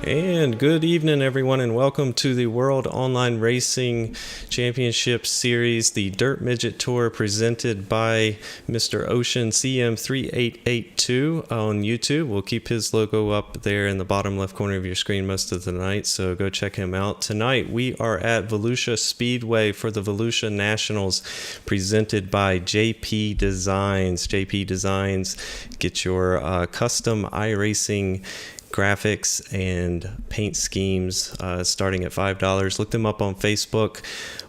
And good evening, everyone, and welcome to the World Online Racing Championship Series, the Dirt Midget Tour, presented by Mr. Ocean CM3882 on YouTube. We'll keep his logo up there in the bottom left corner of your screen most of the night, so go check him out. Tonight, we are at Volusia Speedway for the Volusia Nationals, presented by JP Designs. JP Designs, get your custom iRacing graphics and paint schemes starting at $5. Look them up on Facebook.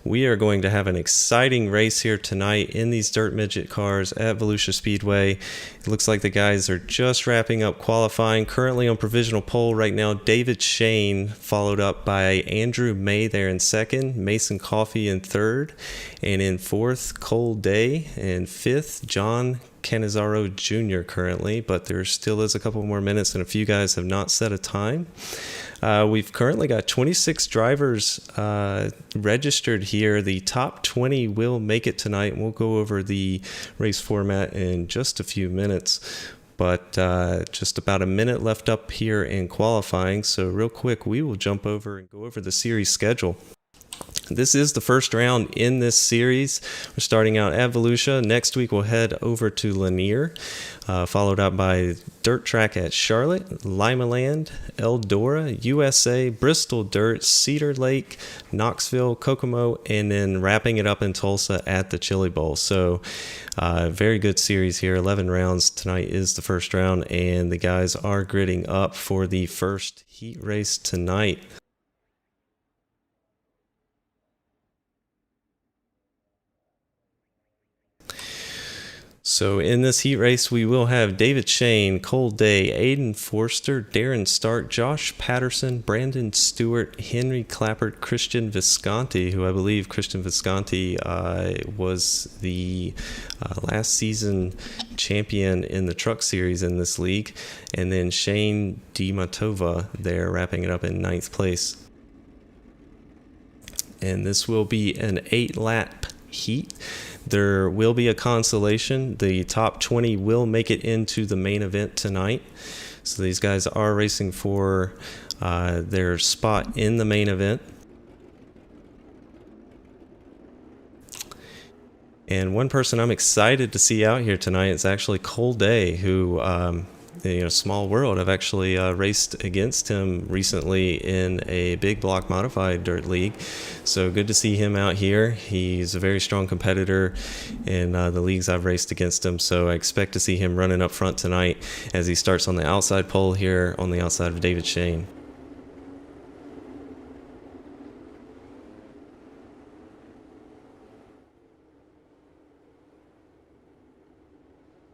We are going to have an exciting race here tonight in these Dirt Midget cars at Volusia Speedway. It looks like the guys are just wrapping up qualifying. Currently on provisional pole right now, David Shane, followed up by Andrew May there in second, Mason Coffey in third, and in fourth, Cole Day, and fifth, John Canizaro Jr. currently, but there still is a couple more minutes and a few guys have not set a time. We've currently got 26 drivers registered here. The top 20 will make it tonight, and we'll go over the race format in just a few minutes. But just about a minute left up here in qualifying, so real quick we will jump over and go over the series schedule. This is the first round in this series. We're starting out at Volusia. Next week we'll head over to Lanier, followed up by dirt track at Charlotte, Limaland, Eldora, USA, Bristol Dirt, Cedar Lake, Knoxville, Kokomo, and then wrapping it up in Tulsa at the Chili Bowl. So very good series here. 11 rounds. Tonight is the first round, and the guys are gridding up for the first heat race tonight. So in this heat race, we will have David Shane, Cole Day, Aiden Forster, Darren Stark, Josh Patterson, Brandon Stewart, Henry Clappert, Christian Visconti, who I believe Christian Visconti was the last season champion in the truck series in this league, and then Shane DiMatova there wrapping it up in 9th place. And this will be an 8-lap heat. There will be a consolation. The top 20 will make it into the main event tonight. So these guys are racing for their spot in the main event. And one person I'm excited to see out here tonight is actually Cole Day, who, small world. I've actually raced against him recently in a big block modified dirt league. So good to see him out here. He's a very strong competitor in the leagues I've raced against him. So I expect to see him running up front tonight as he starts on the outside pole here on the outside of David Shane.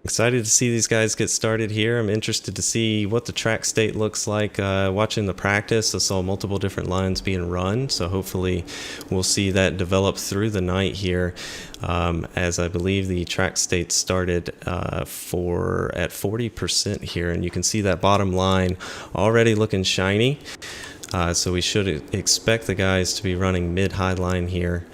Excited to see these guys get started here. I'm interested to see what the track state looks like. Watching the practice, I saw multiple different lines being run, so hopefully we'll see that develop through the night here, as I believe the track state started at 40% here, and you can see that bottom line already looking shiny. So we should expect the guys to be running mid-high line here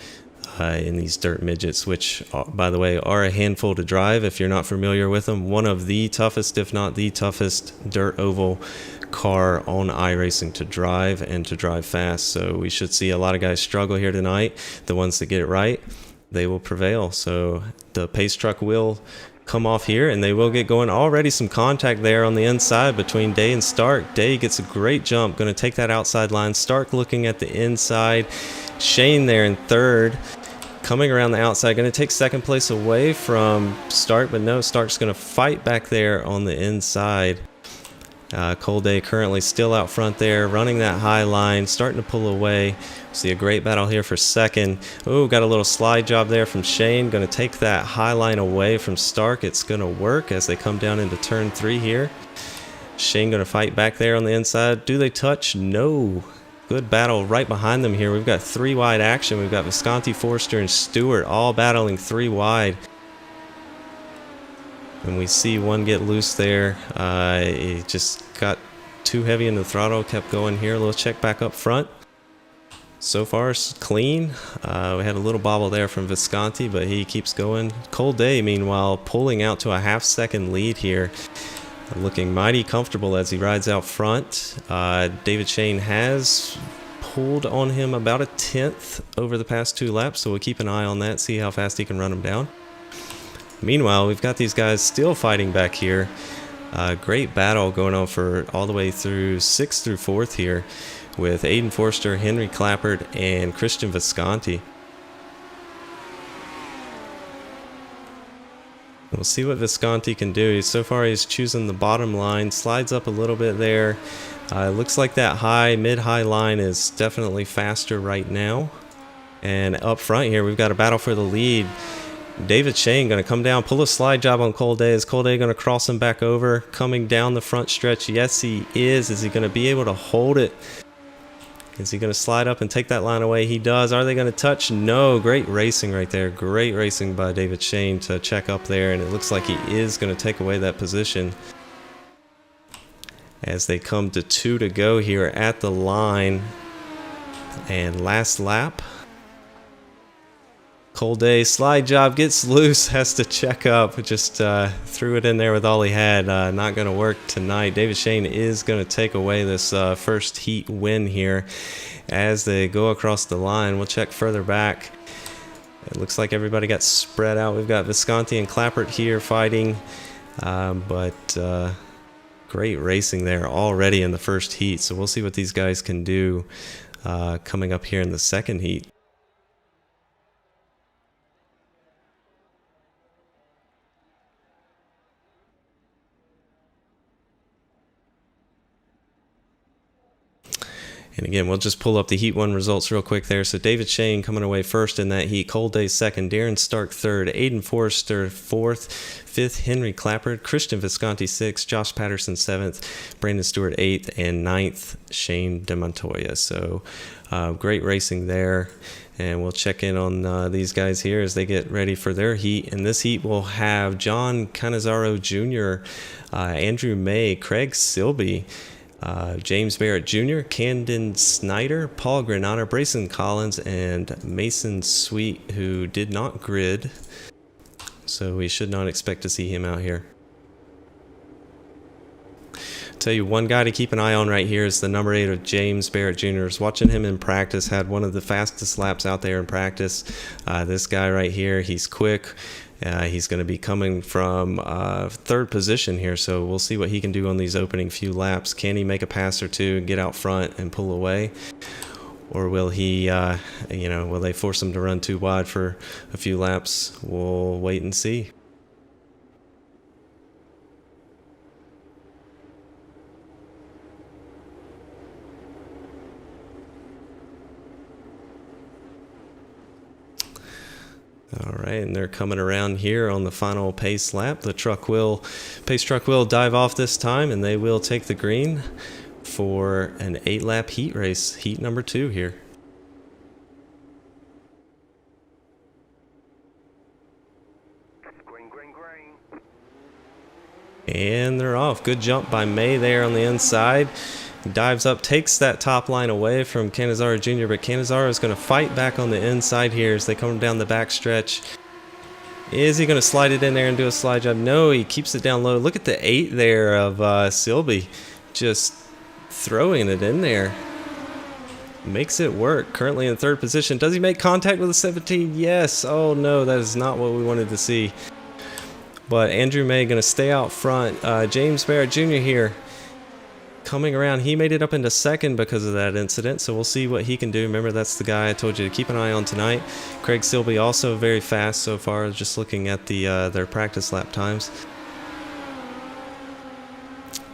in these dirt midgets, which, by the way, are a handful to drive if you're not familiar with them. One of the toughest, if not the toughest, dirt oval car on iRacing to drive and to drive fast. So we should see a lot of guys struggle here tonight. The ones that get it right, they will prevail. So the pace truck will come off here and they will get going. Already some contact there on the inside between Day and Stark. Day gets a great jump, going to take that outside line. Stark looking at the inside. Shane there in third, coming around the outside, going to take second place away from Stark, but no, Stark's going to fight back there on the inside. Cole Day currently still out front there, running that high line, starting to pull away. See a great battle here for second. Oh, got a little slide job there from Shane. Going to take that high line away from Stark. It's going to work as they come down into turn 3 here. Shane going to fight back there on the inside. Do they touch? No. Good battle right behind them here. We've got 3 wide action. We've got Visconti, Forster, and Stewart all battling 3 wide. And we see one get loose there. He just got too heavy in the throttle, kept going here. A little check back up front. So far, it's clean. We had a little bobble there from Visconti, but he keeps going. Cole Day, meanwhile, pulling out to a half-second lead here. Looking mighty comfortable as he rides out front. David Shane has pulled on him about a tenth over the past 2 laps, so we'll keep an eye on that, see how fast he can run him down. Meanwhile, we've got these guys still fighting back here. Great battle going on for all the way through 6th through 4th here with Aiden Forster, Henry Clappert, and Christian Visconti. We'll see what Visconti can do. So far he's choosing the bottom line, slides up a little bit there. It looks like that mid-high line is definitely faster right now. And up front here, we've got a battle for the lead. David Shane going to come down, pull a slide job on Cole Day. Is Cole Day going to cross him back over? Coming down the front stretch, yes he is. Is he going to be able to hold it? Is he going to slide up and take that line away? He does. Are they going to touch? No. Great racing right there. Great racing by David Shane to check up there, and it looks like he is going to take away that position as they come to 2 to go here at the line. And last lap. Cole Day, slide job, gets loose, has to check up. Just threw it in there with all he had. Not going to work tonight. David Shane is going to take away this first heat win here as they go across the line. We'll check further back. It looks like everybody got spread out. We've got Visconti and Clappert here fighting. But great racing there already in the first heat. So we'll see what these guys can do coming up here in the second heat. And again, we'll just pull up the Heat 1 results real quick there. So David Shane coming away first in that heat. Cole Day second. Darren Stark third. Aiden Forrester fourth. Fifth, Henry Clappert. Christian Visconti sixth. Josh Patterson seventh. Brandon Stewart eighth. And ninth, Shane DeMontoya. So great racing there. And we'll check in on these guys here as they get ready for their heat. In this heat, we'll have John Canizaro Jr., Andrew May, Craig Silby, James Barrett Jr., Camden Snyder, Paul Granata, Brayson Collins, and Mason Sweet, who did not grid. So we should not expect to see him out here. Tell you one guy to keep an eye on right here is the number 8 of James Barrett Jr. Was watching him in practice, had one of the fastest laps out there in practice. This guy right here, he's quick. He's going to be coming from third position here, so we'll see what he can do on these opening few laps. Can he make a pass or two, get out front and pull away? Or will he, will they force him to run too wide for a few laps? We'll wait and see. All right, and they're coming around here on the final pace lap. The pace truck will dive off this time, and they will take the green for an 8-lap heat race, heat number 2 here. Green, green, green. And they're off. Good jump by May there on the inside. Dives up, takes that top line away from Canizaro Jr., but Canizaro is going to fight back on the inside here as they come down the back stretch. Is he going to slide it in there and do a slide job? No, he keeps it down low. Look at the 8 there of Silby, just throwing it in there. Makes it work. Currently in third position. Does he make contact with the 17? Yes. Oh no, that is not what we wanted to see. But Andrew May going to stay out front. James Barrett Jr. here coming around. He made it up into second because of that incident, so we'll see what he can do. Remember, that's the guy I told you to keep an eye on tonight. Craig Silby also very fast so far, just looking at their practice lap times.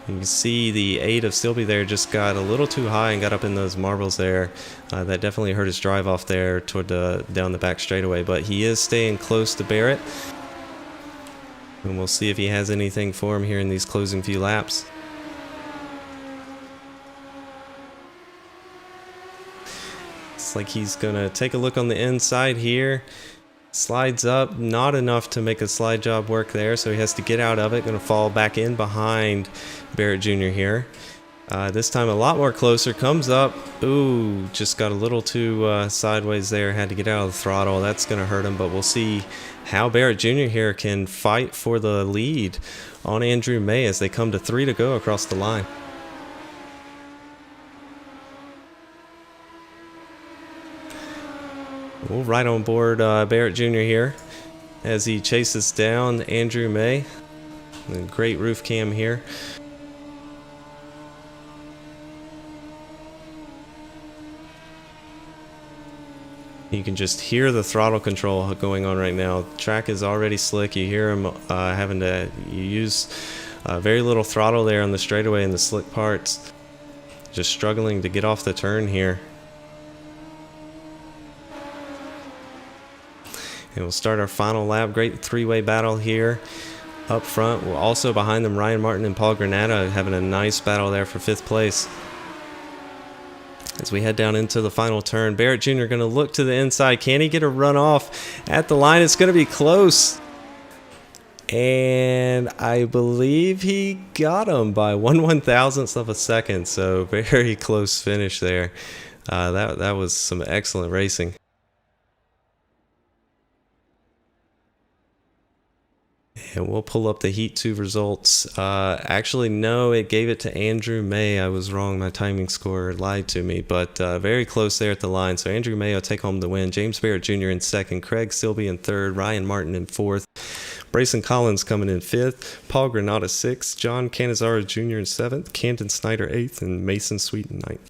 You can see the 8 of Silby there just got a little too high and got up in those marbles there. That definitely hurt his drive off there toward down the back straightaway, but he is staying close to Barrett. And we'll see if he has anything for him here in these closing few laps. It's like he's going to take a look on the inside here. Slides up, not enough to make a slide job work there, so he has to get out of it. Going to fall back in behind Barrett Jr. here. This time a lot more closer, comes up. Ooh, just got a little too sideways there, had to get out of the throttle. That's going to hurt him, but we'll see how Barrett Jr. here can fight for the lead on Andrew May as they come to 3 to go across the line. We'll right on board Barrett Jr. here as he chases down Andrew May. A great roof cam here. You can just hear the throttle control going on right now. The track is already slick. You hear him having to use very little throttle there on the straightaway in the slick parts. Just struggling to get off the turn here. And we'll start our final lap. Great three-way battle here up front. We're also behind them, Ryan Martin and Paul Granata having a nice battle there for 5th place. As we head down into the final turn, Barrett Jr. going to look to the inside. Can he get a run off at the line? It's going to be close. And I believe he got him by 1/1000th of a second. So very close finish there. That was some excellent racing. And we'll pull up the Heat 2 results. Actually, no, it gave it to Andrew May. I was wrong. My timing score lied to me. But very close there at the line. So Andrew May will take home the win. James Barrett Jr. in 2nd. Craig Silby in 3rd. Ryan Martin in 4th. Brayson Collins coming in 5th. Paul Granata 6th. John Canizaro Jr. in 7th. Camden Snyder 8th. And Mason Sweet in 9th.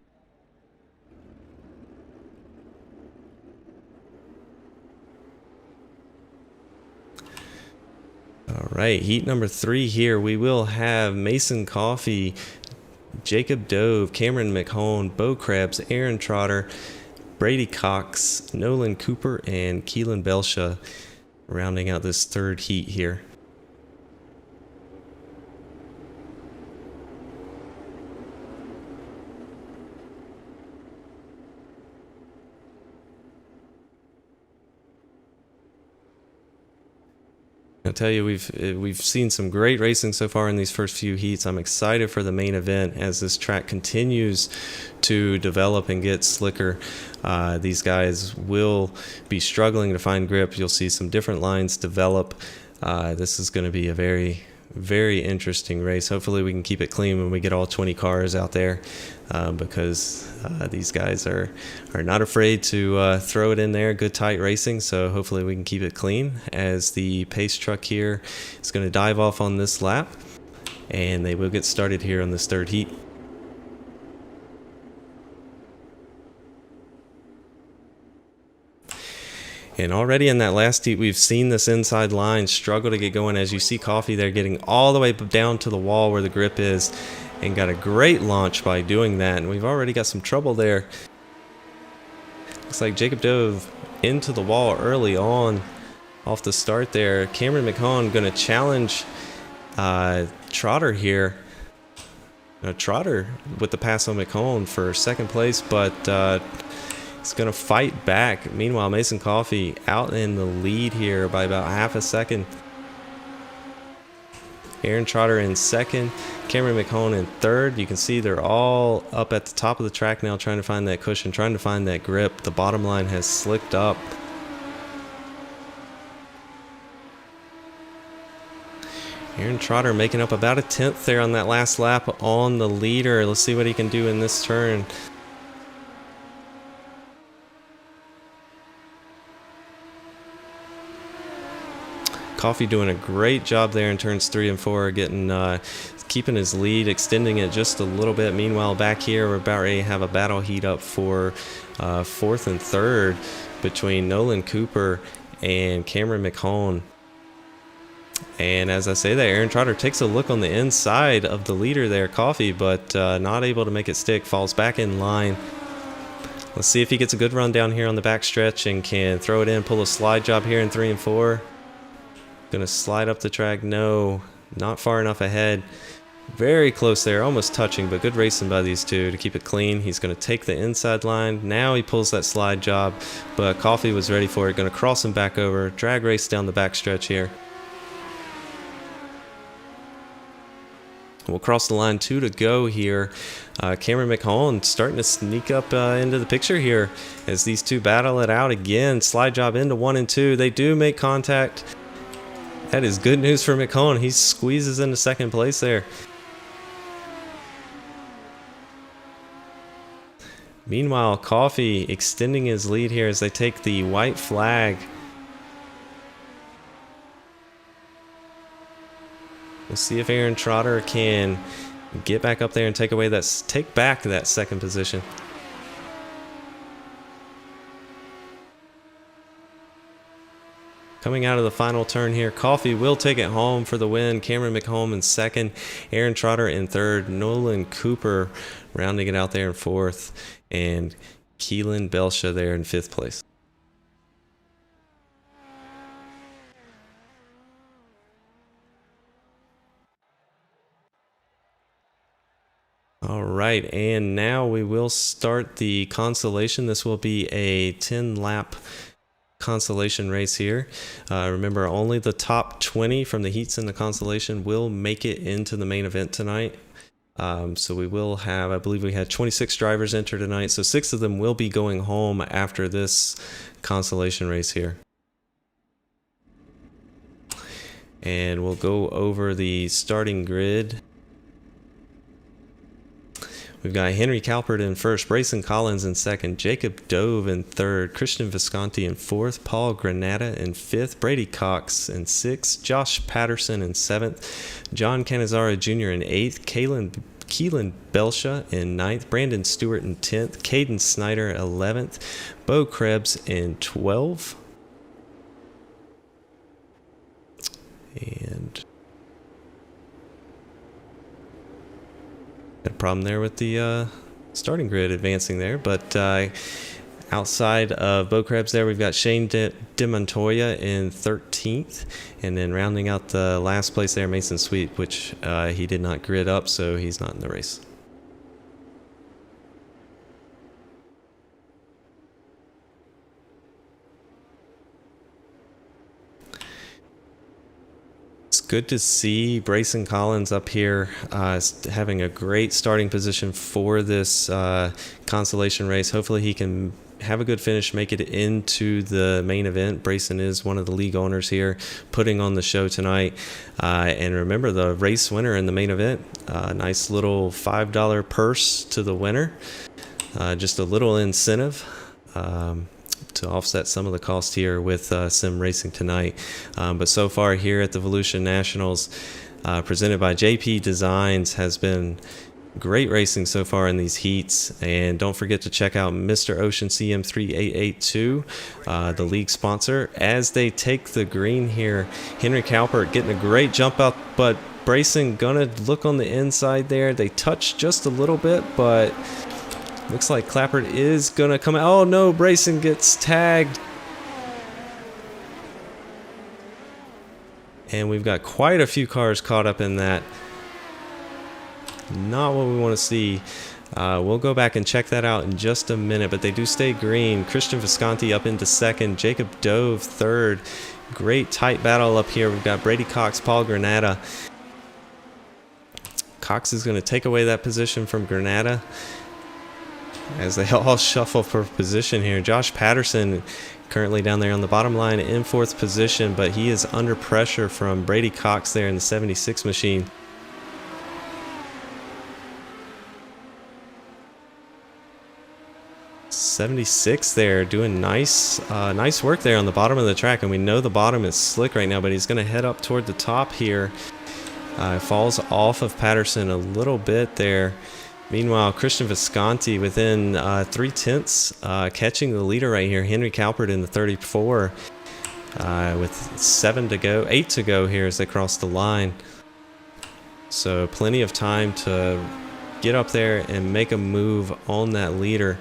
All right, heat number 3 here. We will have Mason Coffey, Jacob Dove, Cameron McHone, Bo Krebs, Aaron Trotter, Brady Cox, Nolan Cooper, and Keelan Belsha rounding out this 3rd heat here. I'll tell you, we've seen some great racing so far in these first few heats. I'm excited for the main event as this track continues to develop and get slicker. These guys will be struggling to find grip. You'll see some different lines develop. This is going to be a very, very interesting race. Hopefully we can keep it clean when we get all 20 cars out there, because these guys are not afraid to throw it in there. Good tight racing, so hopefully we can keep it clean as the pace truck here is going to dive off on this lap, and they will get started here on this 3rd heat. And already in that last heat, we've seen this inside line struggle to get going. As you see Coffey there getting all the way down to the wall where the grip is, and got a great launch by doing that. And we've already got some trouble there. Looks like Jacob Dove into the wall early on off the start there. Cameron McHone going to challenge Trotter here. Trotter with the pass on McHone for 2nd place, but he's going to fight back. Meanwhile, Mason Coffey out in the lead here by about half a second. Aaron Trotter in 2nd. Cameron McHone in 3rd. You can see they're all up at the top of the track now trying to find that cushion, trying to find that grip. The bottom line has slicked up. Aaron Trotter making up about a 10th there on that last lap on the leader. Let's see what he can do in this turn. Coffey doing a great job there in turns 3 and 4, getting keeping his lead, extending it just a little bit. Meanwhile, back here, we're about ready to have a battle heat up for 4th and 3rd between Nolan Cooper and Cameron McHone. And as I say that, Aaron Trotter takes a look on the inside of the leader there, Coffey, but not able to make it stick, falls back in line. Let's see if he gets a good run down here on the back stretch and can throw it in, pull a slide job here in 3 and 4. Gonna slide up the track. No, not far enough ahead. Very close there, almost touching, but good racing by these two to keep it clean. He's gonna take the inside line. Now he pulls that slide job, but Coffey was ready for it. Gonna cross him back over, drag race down the back stretch here. We'll cross the line, 2 to go here. Cameron McHolland starting to sneak up into the picture here as these two battle it out again. Slide job into 1 and 2. They do make contact. That is good news for McHolland. He squeezes into second place there. Meanwhile, Coffee extending his lead here as they take the white flag. We'll see if Aaron Trotter can get back up there and take back that second position. Coming out of the final turn here, Coffee will take it home for the win. Cameron McHolm in second, Aaron Trotter in third, Nolan Cooper rounding it out there in fourth, and Keelan Belsha there in fifth place. All right, and now we will start the Consolation. This will be a 10-lap Consolation race here. Remember, only the top 20 from the heats in the Consolation will make it into the main event tonight. So we will have, I believe we had 26 drivers enter tonight, so 6 of them will be going home after this Consolation race here. And we'll go over the starting grid. We've got Henry Calpert in first, Brayson Collins in second, Jacob Dove in third, Christian Visconti in fourth, Paul Granata in fifth, Brady Cox in sixth, Josh Patterson in seventh, John Canizaro Jr. in eighth, Keelan Belsha in ninth, Brandon Stewart in 10th, Caden Snyder 11th, Bo Krebs in 12th. And a problem there with the starting grid advancing there, but outside of Bo Krebs there, we've got Shane DeMontoya in 13th, and then rounding out the last place there, Mason Sweet, which he did not grid up, so he's not in the race. Good to see Brayson Collins up here having a great starting position for this Consolation race. Hopefully he can have a good finish, make it into the main event. Brayson is one of the league owners here putting on the show tonight. And remember, the race winner in the main event, nice little $5 purse to the winner. Just a little incentive to offset some of the cost here with sim racing tonight. But so far here at the Volusia Nationals, presented by JP Designs, has been great racing so far in these heats. And don't forget to check out Mr. Ocean CM3882, the league sponsor. As they take the green here, Henry Calpert getting a great jump out, but Brayson gonna look on the inside there. They touch just a little bit, but looks like Clappert is gonna come out. Oh no, Brayson gets tagged. And we've got quite a few cars caught up in that. Not what we want to see. We'll go back and check that out in just a minute, but they do stay green. Christian Visconti up into second, Jacob Dove third. Great tight battle up here. We've got Brady Cox, Paul Granata. Cox is going to take away that position from Granata as they all shuffle for position here. Josh Patterson currently down there on the bottom line in fourth position, but he is under pressure from Brady Cox there in the 76 machine. '76 there doing nice work there on the bottom of the track, and we know the bottom is slick right now, but he's going to head up toward the top here. Falls off of Patterson a little bit there. Meanwhile, Christian Visconti within 3/10, catching the leader right here. Henry Calpert in the 34 with 8 to go here as they cross the line. So plenty of time to get up there and make a move on that leader.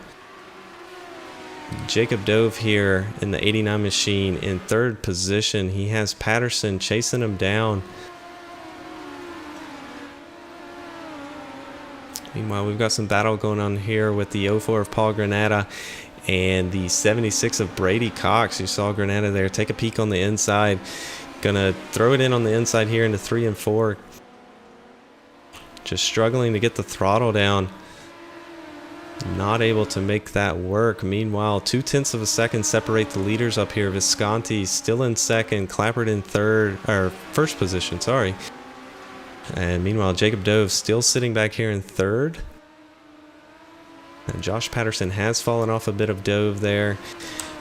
Jacob Dove here in the 89 machine in third position. He has Patterson chasing him down. Meanwhile, we've got some battle going on here with the 04 of Paul Granata and the 76 of Brady Cox. You saw Granata there take a peek on the inside. Gonna throw it in on the inside here into 3 and 4. just struggling to get the throttle down. Not able to make that work. Meanwhile, 0.2 of a second separate the leaders up here. Visconti still in second, Clappert in third, or first position, sorry. And meanwhile, Jacob Dove still sitting back here in third. And Josh Patterson has fallen off a bit of Dove there.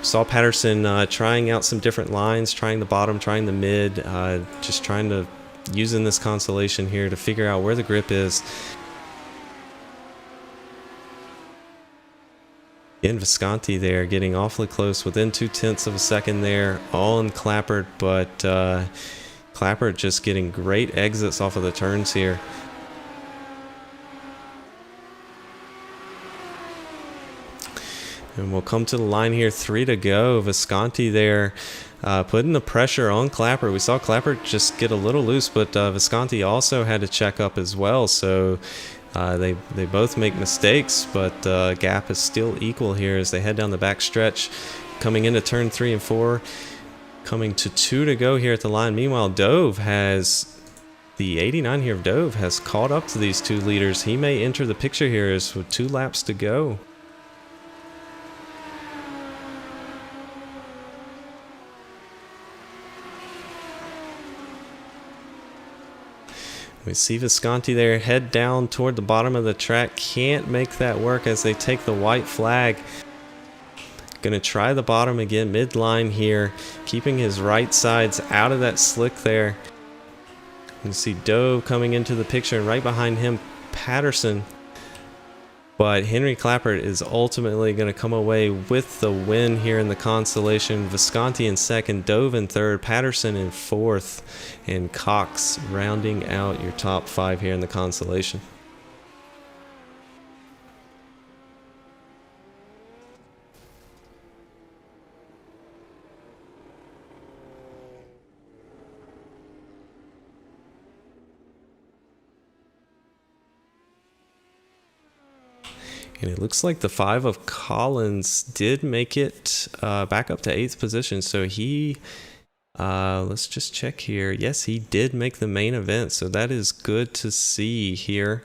Saw Patterson trying out some different lines, trying the bottom, trying the mid, just trying to using this Consolation here to figure out where the grip is. Again, Visconti there getting awfully close, within 0.2 of a second there, all in Clappert, but Clappert just getting great exits off of the turns here. And we'll come to the line here, 3 to go. Visconti there putting the pressure on Clappert. We saw Clappert just get a little loose, but Visconti also had to check up as well. So they both make mistakes, but gap is still equal here as they head down the back stretch. Coming into turn 3 and 4. Coming to 2 to go here at the line. Meanwhile, Dove has... The 89 here of Dove has caught up to these two leaders. He may enter the picture here as with 2 laps to go. We see Visconti there head down toward the bottom of the track. Can't make that work as they take the white flag. Gonna try the bottom again, midline here, keeping his right sides out of that slick there. You can see Dove coming into the picture, and right behind him, Patterson. But Henry Clappert is ultimately going to come away with the win here in the Consolation. Visconti in second, Dove in third, Patterson in fourth, and Cox rounding out your top 5 here in the Consolation. And it looks like the 5 of Collins did make it back up to 8th position. So he, let's just check here. Yes, he did make the main event. So that is good to see here.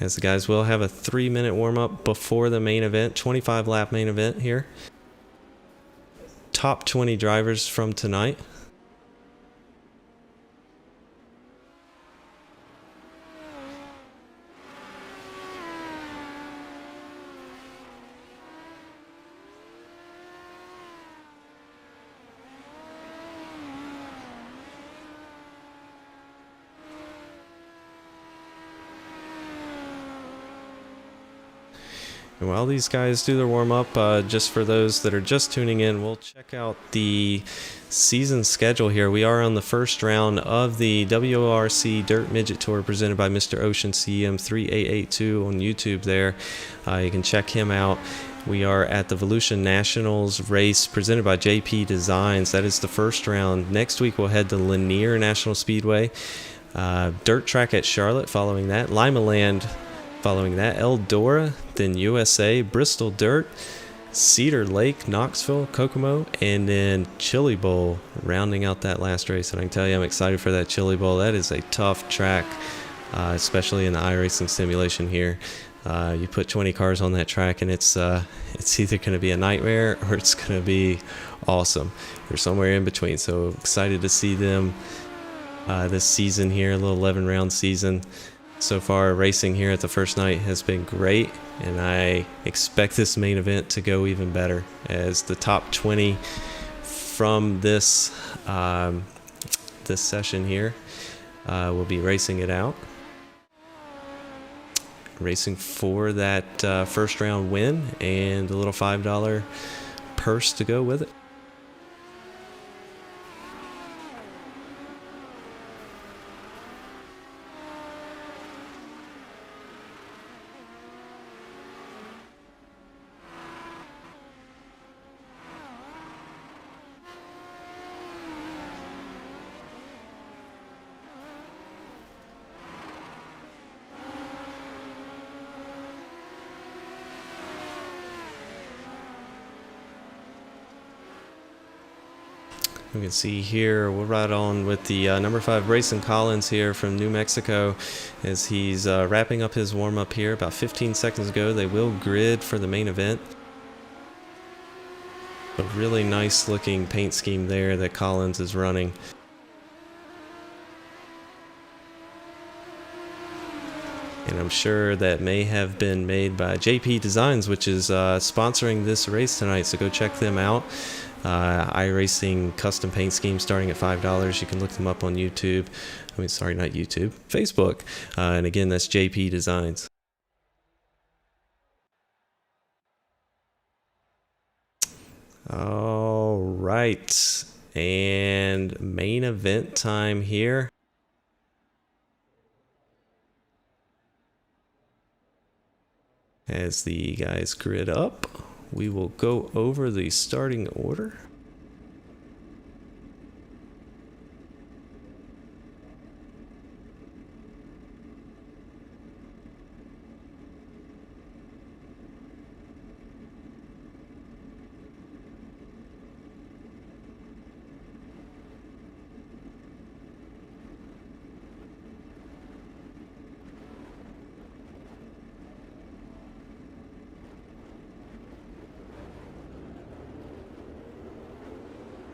As the guys will have a 3-minute warm-up before the main event, 25-lap main event here. Top 20 drivers from tonight. And while these guys do their warm-up, just for those that are just tuning in, we'll check out the season schedule here. We are on the first round of the WORC Dirt Midget Tour presented by Mr. Ocean CM3882 on YouTube there. You can check him out. We are at the Volusia Nationals race presented by JP Designs. That is the first round. Next week we'll head to Lanier National Speedway. Dirt track at Charlotte following that. Limaland following that, Eldora, then USA, Bristol Dirt, Cedar Lake, Knoxville, Kokomo, and then Chili Bowl rounding out that last race. And I can tell you I'm excited for that Chili Bowl. That is a tough track, especially in the iRacing simulation here. You put 20 cars on that track and it's either going to be a nightmare or it's going to be awesome. Or somewhere in between. So excited to see them this season here, a little 11-round season. So far, racing here at the first night has been great, and I expect this main event to go even better as the top 20 from this this session here will be racing it out. Racing for that first round win and a little $5 purse to go with it. We can see here we'll ride on with the number 5 Brayson Collins here from New Mexico as he's wrapping up his warm-up here. About 15 seconds ago, they will grid for the main event. A really nice looking paint scheme there that Collins is running. And I'm sure that may have been made by JP Designs, which is sponsoring this race tonight, so go check them out. iRacing custom paint scheme starting at $5. You can look them up on YouTube. I mean, sorry, not YouTube, Facebook. And again, that's JP Designs. All right, and main event time here. As the guys grid up, we will go over the starting order.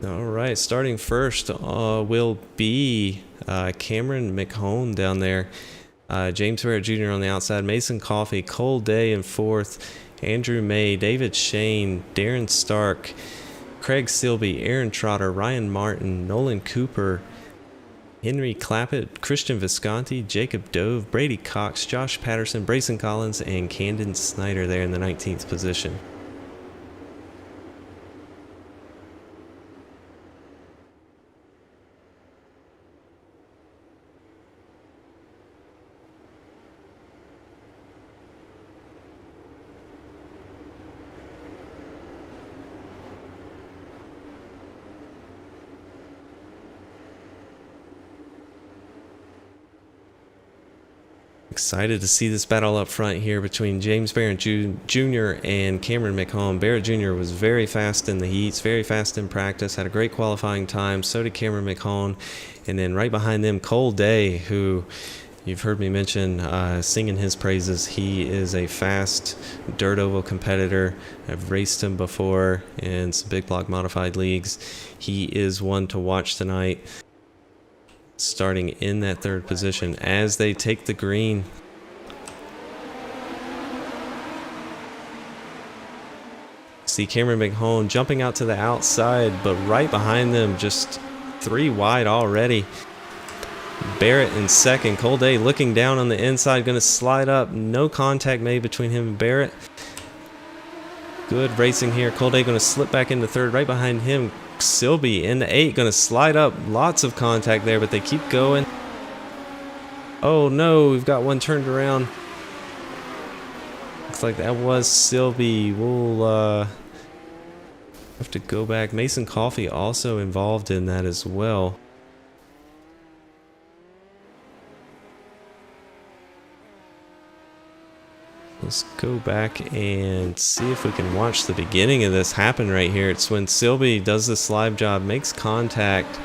All right, starting first will be Cameron McHone down there. James Barrett Jr. on the outside. Mason Coffey, Cole Day in fourth. Andrew May, David Shane, Darren Stark, Craig Silby, Aaron Trotter, Ryan Martin, Nolan Cooper, Henry Clappett, Christian Visconti, Jacob Dove, Brady Cox, Josh Patterson, Brayson Collins, and Camden Snyder there in the 19th position. Excited to see this battle up front here between James Barrett Jr. and Cameron McHone. Barrett Jr. was very fast in the heats, very fast in practice, had a great qualifying time. So did Cameron McHone. And then right behind them, Cole Day, who you've heard me mention singing his praises. He is a fast dirt oval competitor. I've raced him before in some big block modified leagues. He is one to watch tonight, starting in that third position as they take the green. See Cameron McHone jumping out to the outside, but right behind them, just 3 wide already. Barrett in second. Cole Day looking down on the inside, going to slide up. No contact made between him and Barrett. Good racing here. Cole Day going to slip back into third. Right behind him, Silby in the 8, going to slide up. Lots of contact there, but they keep going. Oh no, we've got one turned around. Looks like that was Silby. We'll have to go back. Mason Coffey also involved in that as well. Let's go back and see if we can watch the beginning of this happen right here. It's when Silby does the slide job, makes contact.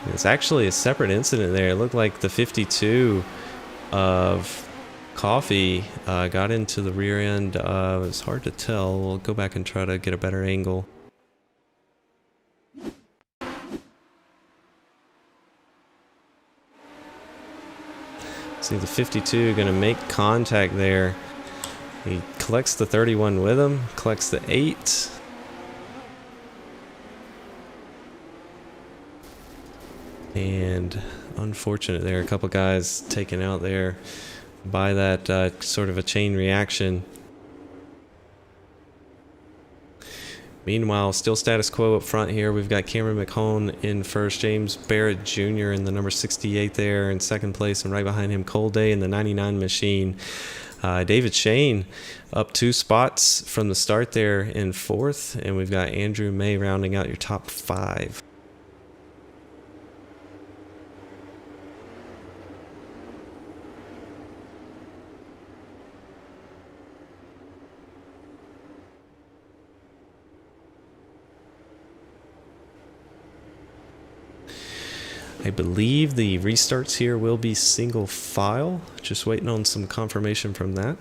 It's actually a separate incident there. It looked like the 52 of Coffey got into the rear end. It's hard to tell. We'll go back and try to get a better angle. See the 52 going to make contact there. He collects the 31 with him, collects the 8. And unfortunate there, a couple guys taken out there by that sort of a chain reaction. Meanwhile, still status quo up front here. We've got Cameron McHone in first, James Barrett Jr. in the number 68 there in second place, and right behind him, Cole Day in the 99 machine. David Shane up 2 spots from the start there in fourth, and we've got Andrew May rounding out your top 5. I believe the restarts here will be single file. Just waiting on some confirmation from that.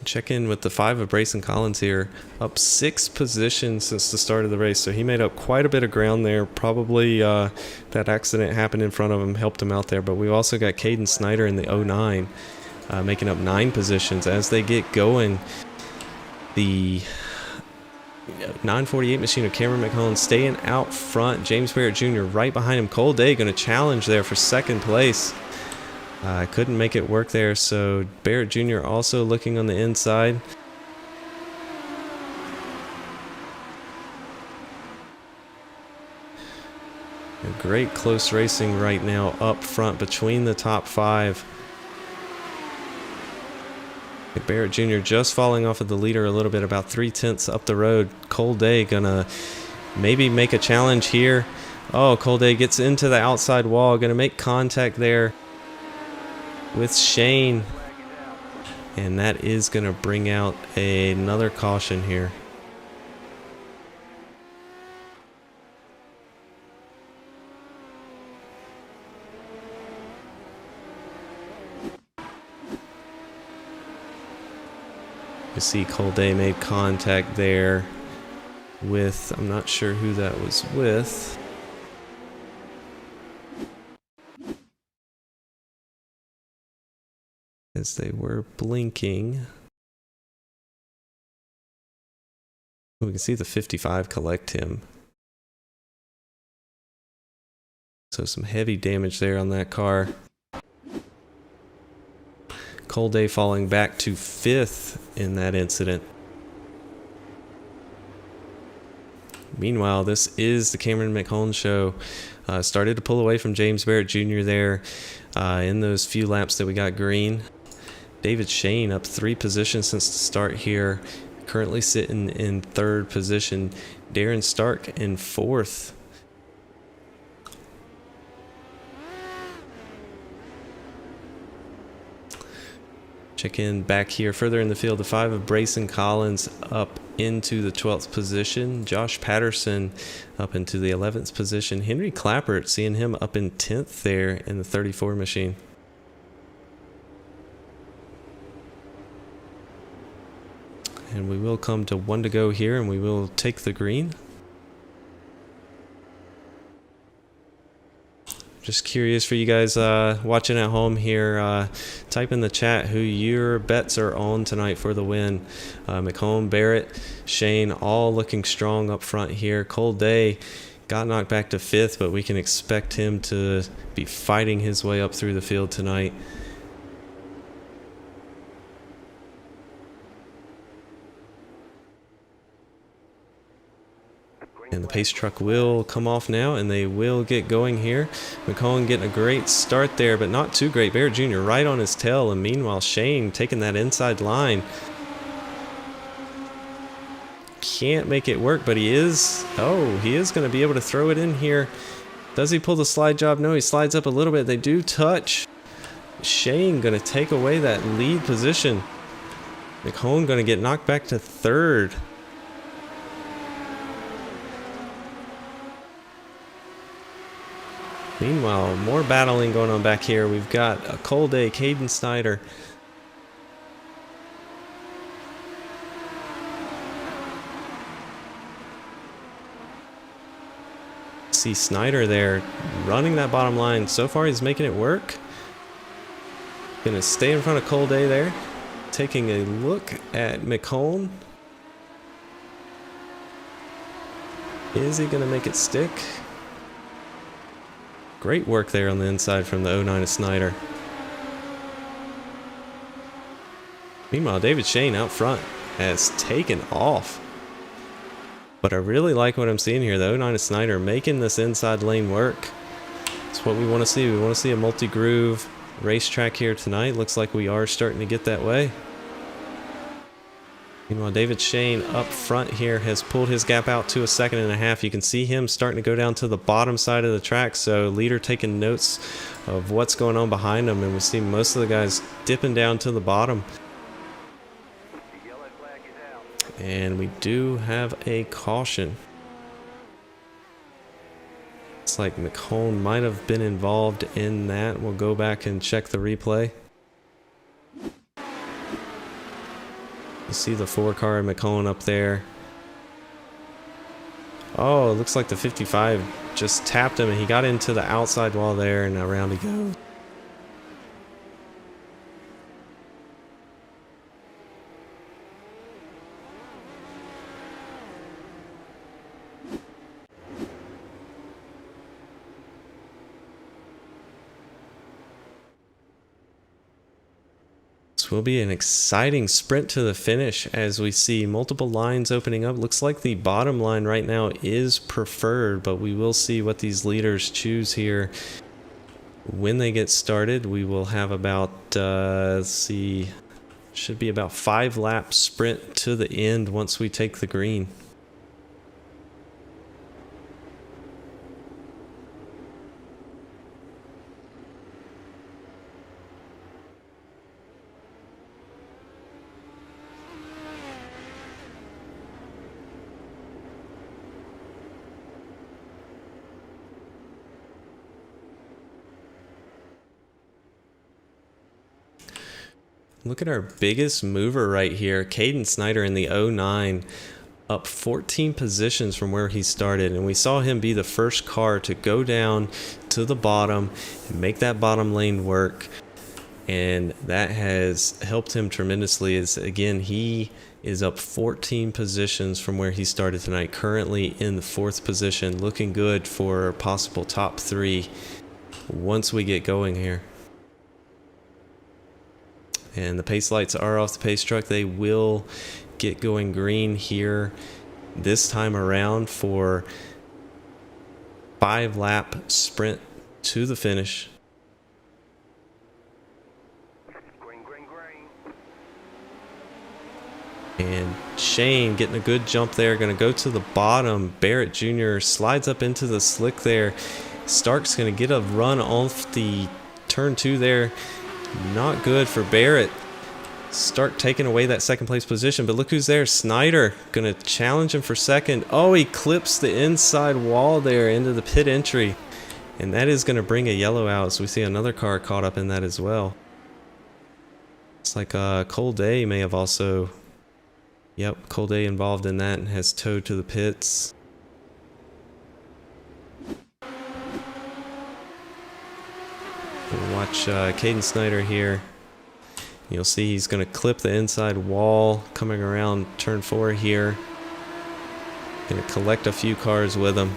Check in with the 5 of Brayson Collins here, up 6 positions since the start of the race, so he made up quite a bit of ground there. Probably that accident happened in front of him, helped him out there, but we also got Caden Snyder in the 09 making up 9 positions as they get going. The 948 machine of Cameron McCollum staying out front, James Barrett Jr. right behind him. Cole Day going to challenge there for second place. Couldn't make it work there, so Barrett Jr. also looking on the inside. A great close racing right now up front between the top 5. Barrett Jr. just falling off of the leader a little bit, about 3/10 up the road. Cole Day gonna maybe make a challenge here. Oh, Cole Day gets into the outside wall, gonna make contact there with Shane, and that is going to bring out another caution here. You see Cole Day made contact there with, I'm not sure who that was with. As they were blinking. We can see the 55 collect him. So some heavy damage there on that car. Cole Day falling back to 5th in that incident. Meanwhile, this is the Cameron McCollum show. Started to pull away from James Barrett Jr. there in those few laps that we got green. David Shane up 3 positions since the start here, currently sitting in 3rd position. Darren Stark in 4th. Check in back here further in the field. The 5 of Brayson Collins up into the 12th position. Josh Patterson up into the 11th position. Henry Clappert, seeing him up in 10th there in the 34 machine. And we will come to 1 to go here, and we will take the green. Just curious for you guys watching at home here, type in the chat who your bets are on tonight for the win. McComb, Barrett, Shane, all looking strong up front here. Cole Day got knocked back to 5th, but we can expect him to be fighting his way up through the field tonight. And the pace truck will come off now, and they will get going here. McCollum getting a great start there, but not too great. Barrett Jr. right on his tail, and meanwhile Shane taking that inside line. Can't make it work, but he is going to be able to throw it in here. Does he pull the slide job? No, he slides up a little bit. They do touch. Shane going to take away that lead position. McCollum going to get knocked back to 3rd. Meanwhile, more battling going on back here. We've got a Cole Day, Caden Snyder. See Snyder there running that bottom line. So far he's making it work. Gonna stay in front of Cole Day there. Taking a look at McCollum. Is he gonna make it stick? Great work there on the inside from the 09 of Snyder. Meanwhile, David Shane out front has taken off. But I really like what I'm seeing here. The 09 of Snyder making this inside lane work. That's what we want to see. We want to see a multi-groove racetrack here tonight. Looks like we are starting to get that way. Meanwhile, David Shane up front here has pulled his gap out to 1.5 seconds. You can see him starting to go down to the bottom side of the track. So leader taking notes of what's going on behind him, and we see most of the guys dipping down to the bottom. And we do have a caution. It's like McCone might have been involved in that. We'll go back and check the replay. You see the 4-car McCone up there. Oh, it looks like the 55 just tapped him and he got into the outside wall there, and around he goes. Will be an exciting sprint to the finish as we see multiple lines opening up. Looks like the bottom line right now is preferred, but we will see what these leaders choose here when they get started. We will have about let's see, should be about 5 lap sprint to the end once we take the green. Look at our biggest mover right here, Caden Snyder in the 09, up 14 positions from where he started. And we saw him be the first car to go down to the bottom and make that bottom lane work. And that has helped him tremendously. As again, he is up 14 positions from where he started tonight, currently in the 4th position, looking good for possible top 3 once we get going here. And the pace lights are off the pace truck. They will get going green here this time around for 5 lap sprint to the finish. Green, green, green. And Shane getting a good jump there, going to go to the bottom. Barrett Jr. slides up into the slick there. Stark's going to get a run off the turn 2 there. Not good for Barrett. Stark taking away that 2nd place position, but look who's there. Snyder gonna challenge him for 2nd. Oh, he clips the inside wall there into the pit entry, and that is gonna bring a yellow out. So we see another car caught up in that as well. It's like Cole Day may have also, yep, Cole Day involved in that and has towed to the pits. We'll watch Caden Snyder here. You'll see he's going to clip the inside wall coming around turn 4 here. Going to collect a few cars with him.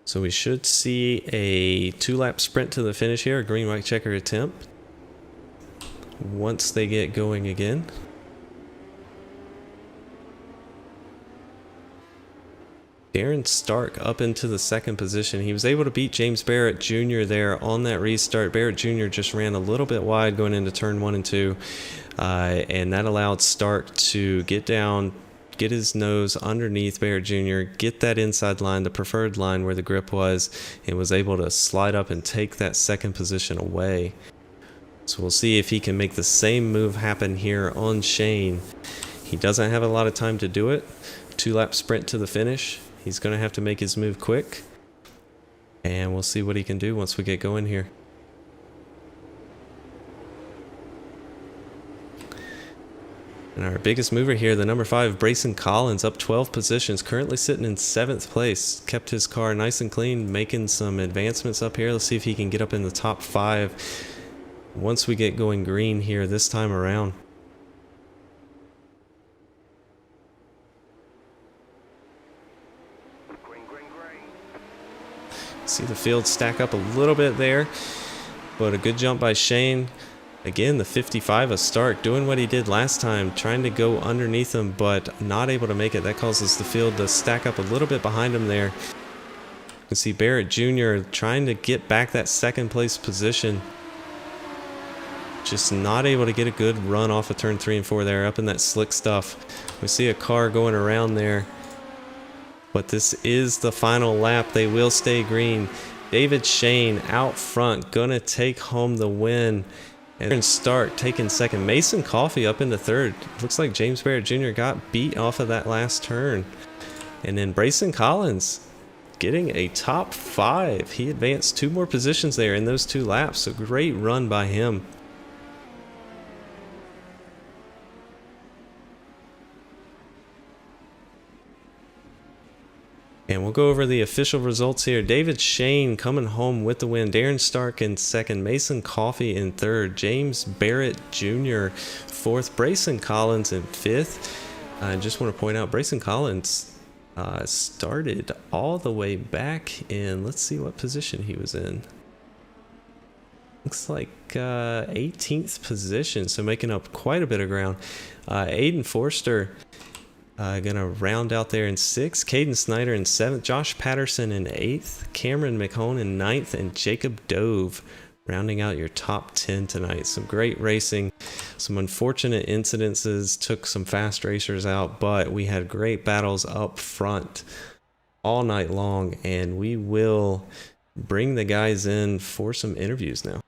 So we should see a 2-lap sprint to the finish here, a green white checker attempt, once they get going again. Darren Stark up into the 2nd position. He was able to beat James Barrett Jr. there on that restart. Barrett Jr. just ran a little bit wide going into turn 1 and 2, and that allowed Stark to get down, get his nose underneath Barrett Jr., get that inside line, the preferred line where the grip was, and was able to slide up and take that 2nd position away. So we'll see if he can make the same move happen here on Shane. He doesn't have a lot of time to do it. 2-lap sprint to the finish. He's going to have to make his move quick. And we'll see what he can do once we get going here. And our biggest mover here, the number 5, Brayson Collins, up 12 positions, currently sitting in 7th place. Kept his car nice and clean, making some advancements up here. Let's see if he can get up in the top 5 once we get going green here this time around. Green, green, green. See the field stack up a little bit there, but a good jump by Shane. Again, the 55 of Stark doing what he did last time, trying to go underneath him, but not able to make it. That causes the field to stack up a little bit behind him there. You can see Barrett Jr. trying to get back that 2nd place position. Just not able to get a good run off of turn 3 and 4 there, up in that slick stuff. We see a car going around there. But this is the final lap. They will stay green. David Shane out front, gonna take home the win. And Stark taking second. Mason Coffey up into third. Looks like James Barrett Jr. got beat off of that last turn. And then Brayson Collins getting a top 5. He advanced 2 more positions there in those 2 laps. So great run by him. And we'll go over the official results here. David Shane coming home with the win. Darren Stark in second. Mason Coffey in third. James Barrett Jr. fourth. Brayson Collins in fifth. I just want to point out Brayson Collins started all the way back in, let's see what position he was in. Looks like 18th position, so making up quite a bit of ground. Aiden Forster gonna round out there in 6th, Caden Snyder in 7th, Josh Patterson in 8th, Cameron McHone in 9th, and Jacob Dove rounding out your top 10 tonight. Some great racing, some unfortunate incidences, took some fast racers out, but we had great battles up front all night long, and we will bring the guys in for some interviews now.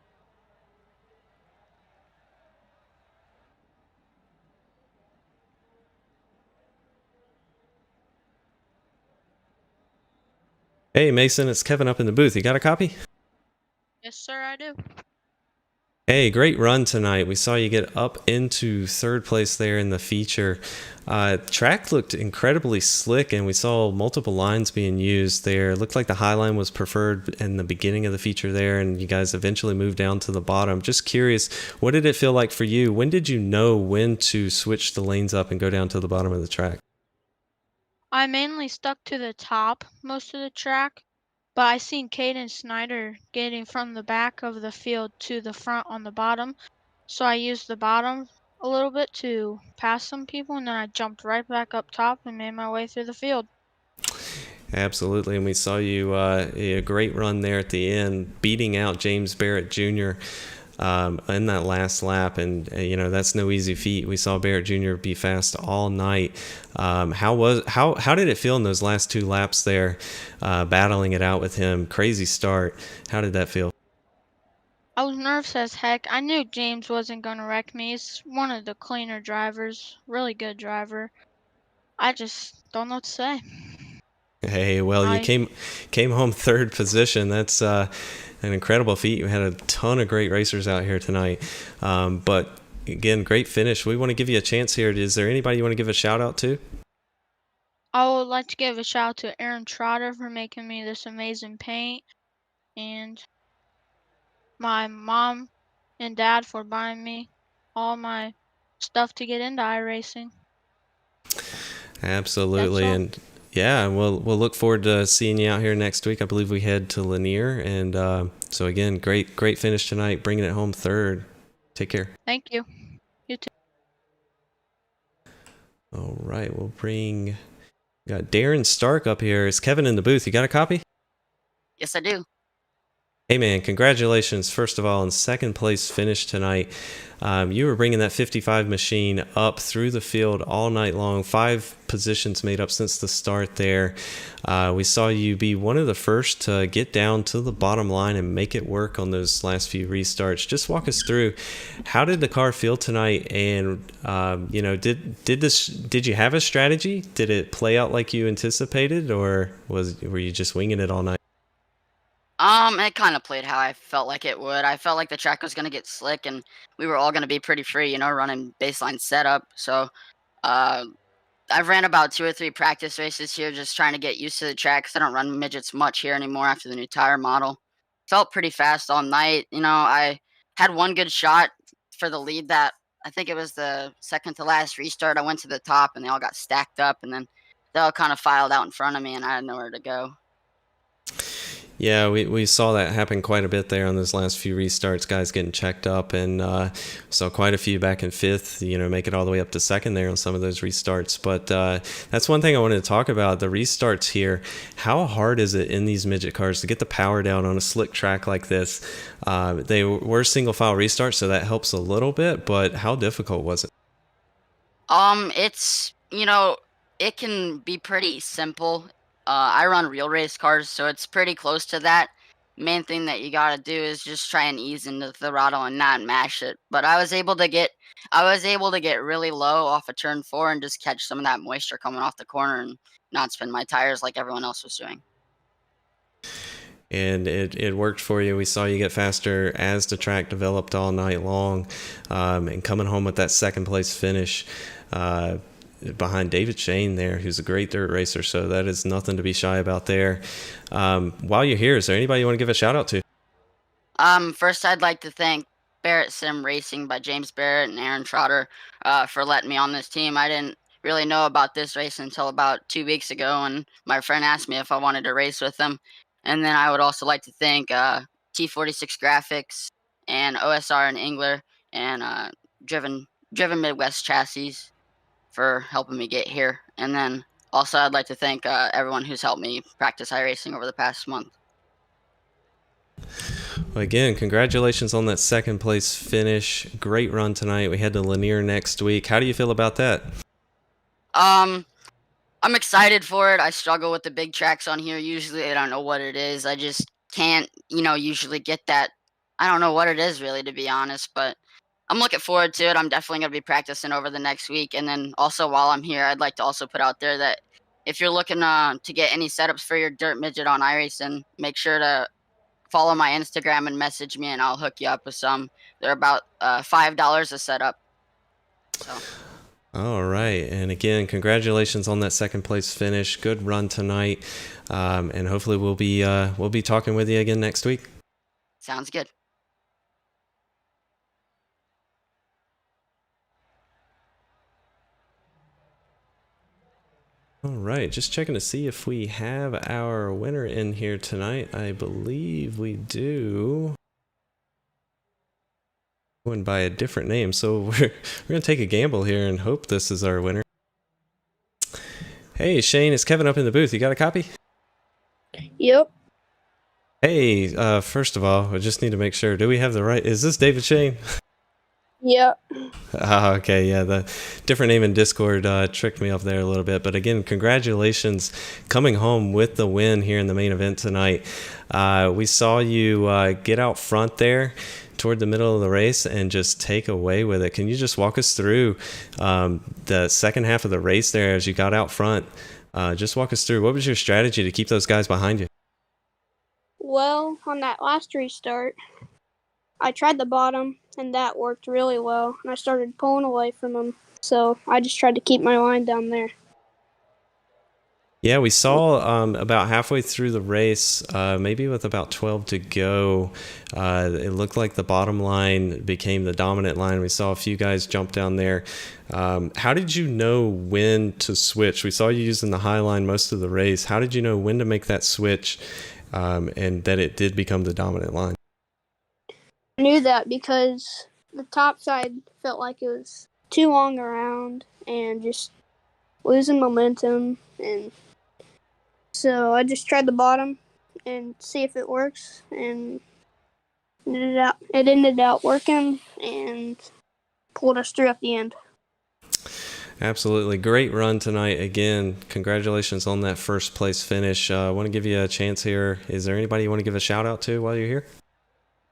Hey Mason, it's Kevin up in the booth. You got a copy? Yes, sir, I do. Hey, great run tonight. We saw you get up into 3rd place there in the feature. Track looked incredibly slick, and we saw multiple lines being used there. Looked like the high line was preferred in the beginning of the feature there, and you guys eventually moved down to the bottom. Just curious, what did it feel like for you? When did you know when to switch the lanes up and go down to the bottom of the track? I mainly stuck to the top most of the track, but I seen Caden Snyder getting from the back of the field to the front on the bottom, so I used the bottom a little bit to pass some people, and then I jumped right back up top and made my way through the field. Absolutely, and we saw you a great run there at the end, beating out James Barrett Jr. In that last lap, and you know that's no easy feat. We saw Barrett Jr. be fast all night. How did it feel in those last 2 laps there, battling it out with him? Crazy start. How did that feel? I was nervous as heck. I knew James wasn't gonna wreck me. He's one of the cleaner drivers, really good driver. I just don't know what to say. Hey, well, you came home 3rd position. That's an incredible feat. We had a ton of great racers out here tonight. But again, great finish. We want to give you a chance here. Is there anybody you want to give a shout out to? I would like to give a shout out to Aaron Trotter for making me this amazing paint, and my mom and dad for buying me all my stuff to get into iRacing. Absolutely, and yeah, we'll look forward to seeing you out here next week. I believe we head to Lanier, and so again, great finish tonight, bringing it home 3rd. Take care. Thank you. You too. All right, got Darren Stark up here. Is Kevin in the booth? You got a copy? Yes, I do. Hey man, congratulations first of all on 2nd place finish tonight. You were bringing that 55 machine up through the field all night long. 5 positions made up since the start there. We saw you be one of the first to get down to the bottom line and make it work on those last few restarts. Just walk us through, how did the car feel tonight? And you know, did you have a strategy? Did it play out like you anticipated, or were you just winging it all night? It kind of played how I felt like it would. I felt like the track was gonna get slick, and we were all gonna be pretty free, running baseline setup. So, I've ran about 2 or 3 practice races here, just trying to get used to the track because I don't run midgets much here anymore after the new tire model. Felt pretty fast all night. I had one good shot for the lead that I think it was the second to last restart. I went to the top, and they all got stacked up, and then they all kind of filed out in front of me, and I had nowhere to go. Yeah, we saw that happen quite a bit there on those last few restarts, guys getting checked up, and saw quite a few back in 5th, make it all the way up to 2nd there on some of those restarts. But that's one thing I wanted to talk about, the restarts here. How hard is it in these midget cars to get the power down on a slick track like this? They were single file restarts, so that helps a little bit, but how difficult was it? It's, it can be pretty simple. I run real race cars, so it's pretty close to that. Main thing that you gotta do is just try and ease into the throttle and not mash it. But I was able to get really low off of turn 4 and just catch some of that moisture coming off the corner and not spin my tires like everyone else was doing. And it worked for you. We saw you get faster as the track developed all night long, and coming home with that second place finish behind David Shane there, who's a great dirt racer. So that is nothing to be shy about there. While you're here, is there anybody you want to give a shout out to? First, I'd like to thank Barrett Sim Racing by James Barrett and Aaron Trotter for letting me on this team. I didn't really know about this race until about 2 weeks ago, and my friend asked me if I wanted to race with them. And then I would also like to thank T46 Graphics and OSR and Engler and Driven Midwest Chassis for helping me get here. And then also I'd like to thank everyone who's helped me practice iRacing over the past month. Well, again, congratulations on that second place finish. Great run tonight. We head to Lanier next week. How do you feel about that? I'm excited for it. I struggle with the big tracks on here. Usually I don't know what it is. I just can't, usually get that. I don't know what it is really, to be honest, but I'm looking forward to it. I'm definitely going to be practicing over the next week. And then also while I'm here, I'd like to also put out there that if you're looking to get any setups for your dirt midget on iRacing, make sure to follow my Instagram and message me and I'll hook you up with some. They're about $5 a setup. So. All right. And again, congratulations on that second place finish. Good run tonight. And hopefully we'll be talking with you again next week. Sounds good. All right, just checking to see if we have our winner in here tonight. I believe we do. Going by a different name, so we're gonna take a gamble here and hope this is our winner. Hey Shane, it's Kevin up in the booth. You got a copy? Yep. Hey, first of all, I just need to make sure. Do we have the right? Is this David Shane? Yep. Okay, yeah, the different name in Discord tricked me up there a little bit. But again, congratulations coming home with the win here in the main event tonight. We saw you get out front there toward the middle of the race and just take away with it. Can you just walk us through the second half of the race there as you got out front? Just walk us through. What was your strategy to keep those guys behind you? Well, on that last restart, I tried the bottom, and that worked really well. And I started pulling away from them, so I just tried to keep my line down there. Yeah, we saw about halfway through the race, maybe with about 12 to go, it looked like the bottom line became the dominant line. We saw a few guys jump down there. How did you know when to switch? We saw you using the high line most of the race. How did you know when to make that switch and that it did become the dominant line? I knew that because the top side felt like it was too long around and just losing momentum, and so I just tried the bottom and see if it works, and it ended up working and pulled us through at the end. Absolutely. Great run tonight. Again, congratulations on that first place finish. I want to give you a chance here. Is there anybody you want to give a shout out to while you're here?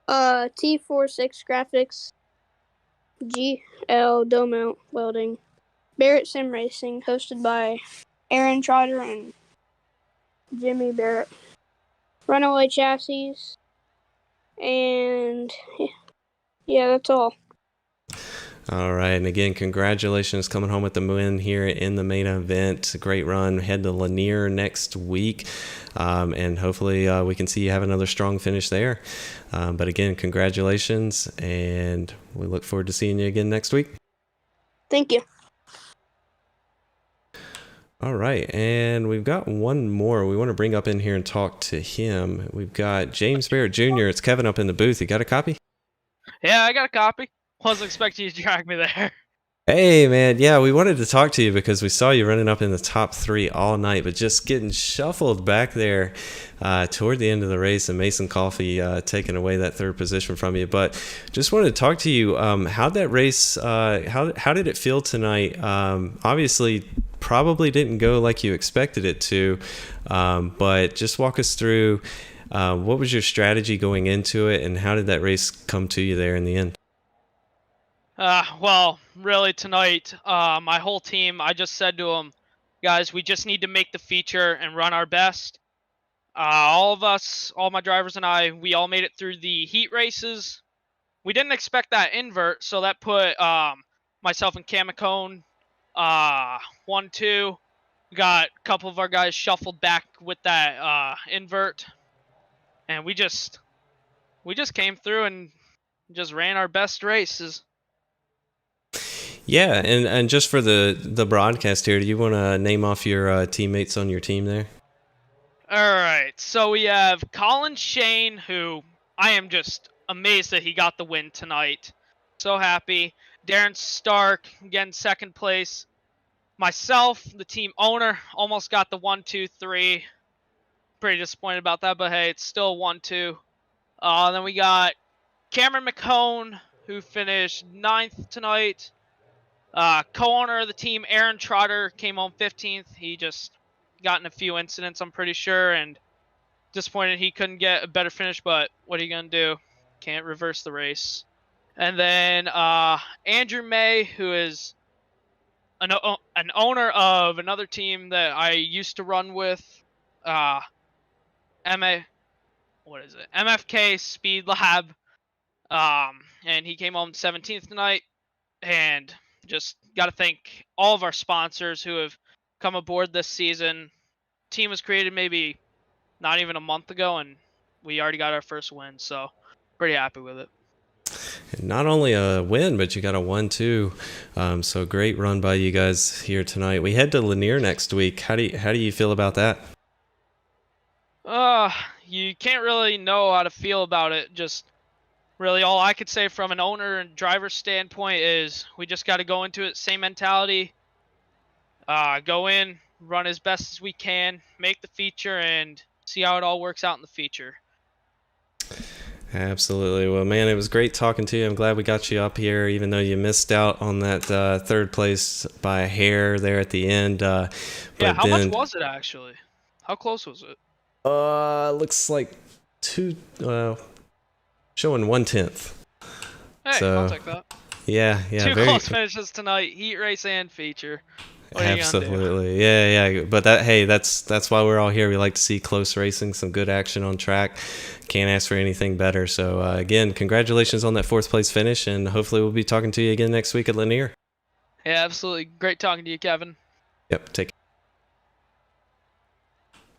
T46 Graphics, GL Domount Welding, Barrett Sim Racing, hosted by Aaron Trotter and Jimmy Barrett, Runaway Chassis, and yeah, that's all. All right, and again, congratulations coming home with the win here in the main event. A great run. Head to Lanier next week, and hopefully we can see you have another strong finish there. But again, congratulations, and we look forward to seeing you again next week. Thank you. All right, and we've got one more we want to bring up in here and talk to him. We've got James Barrett Jr. It's Kevin up in the booth. You got a copy? Yeah, I got a copy. Wasn't expecting you to drag me there. Hey, man. Yeah, we wanted to talk to you because we saw you running up in the top 3 all night, but just getting shuffled back there toward the end of the race, and Mason Coffey taking away that third position from you. But just wanted to talk to you. How'd that race, how did it feel tonight? Obviously, probably didn't go like you expected it to, but just walk us through what was your strategy going into it, and how did that race come to you there in the end? Well, really tonight, my whole team, I just said to them, guys, we just need to make the feature and run our best. All of us, all my drivers and I, we all made it through the heat races. We didn't expect that invert, so that put myself and Camicone 1-2. Got a couple of our guys shuffled back with that invert, and we just came through and just ran our best races. Yeah, and just for the broadcast here, do you want to name off your teammates on your team there? All right, so we have Colin Shane, who I am just amazed that he got the win tonight. So happy. Darren Stark, again, second place. Myself, the team owner, almost got the 1, 2, 3. Pretty disappointed about that, but hey, it's still 1, 2. Then we got Cameron McCone, who finished 9th tonight. Co-owner of the team, Aaron Trotter, came home 15th. He just got in a few incidents, I'm pretty sure, and disappointed he couldn't get a better finish, but what are you going to do? Can't reverse the race. And then Andrew May, who is an owner of another team that I used to run with, MFK Speed Lab, and he came home 17th tonight. And just got to thank all of our sponsors who have come aboard this season. Team was created maybe not even a month ago, and we already got our first win, so pretty happy with it. Not only a win, but you got a 1-2. So great run by you guys here tonight. We head to Lanier next week. How do you feel about that? You can't really know how to feel about it. Just really all I could say from an owner and driver standpoint is we just got to go into it, same mentality. Go in, run as best as we can, make the feature, and see how it all works out in the feature. Absolutely. Well, man, it was great talking to you. I'm glad we got you up here, even though you missed out on that third place by a hair there at the end. Yeah, how much was it actually? How close was it? Looks like showing 1/10. Hey, So, I'll take that. Yeah. Two close finishes tonight, heat race and feature. What are you gonna do? Absolutely. Yeah. But that's why we're all here. We like to see close racing, some good action on track. Can't ask for anything better. So again, congratulations on that 4th place finish, and hopefully we'll be talking to you again next week at Lanier. Yeah, absolutely. Great talking to you, Kevin. Yep, take care.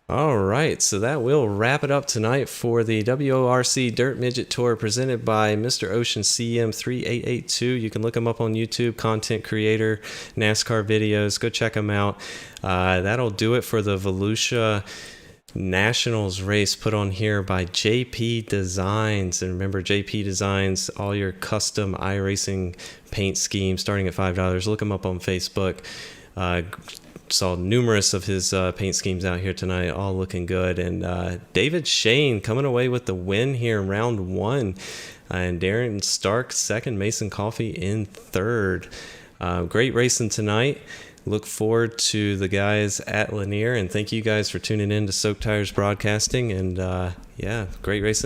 All right, so that will wrap it up tonight for the WORC Dirt Midget Tour presented by Mr. Ocean CM3882. You can look him up on YouTube, content creator, NASCAR videos. Go check him out. That'll do it for the Volusia Nationals race put on here by JP Designs. And remember, JP Designs, all your custom iRacing paint schemes starting at $5. Look him up on Facebook. Saw numerous of his paint schemes out here tonight, all looking good. And David Shane coming away with the win here in round 1. And Darren Stark second, Mason Coffey in third. Great racing tonight. Look forward to the guys at Lanier, and thank you guys for tuning in to Soak Tires Broadcasting. And yeah, great racing tonight.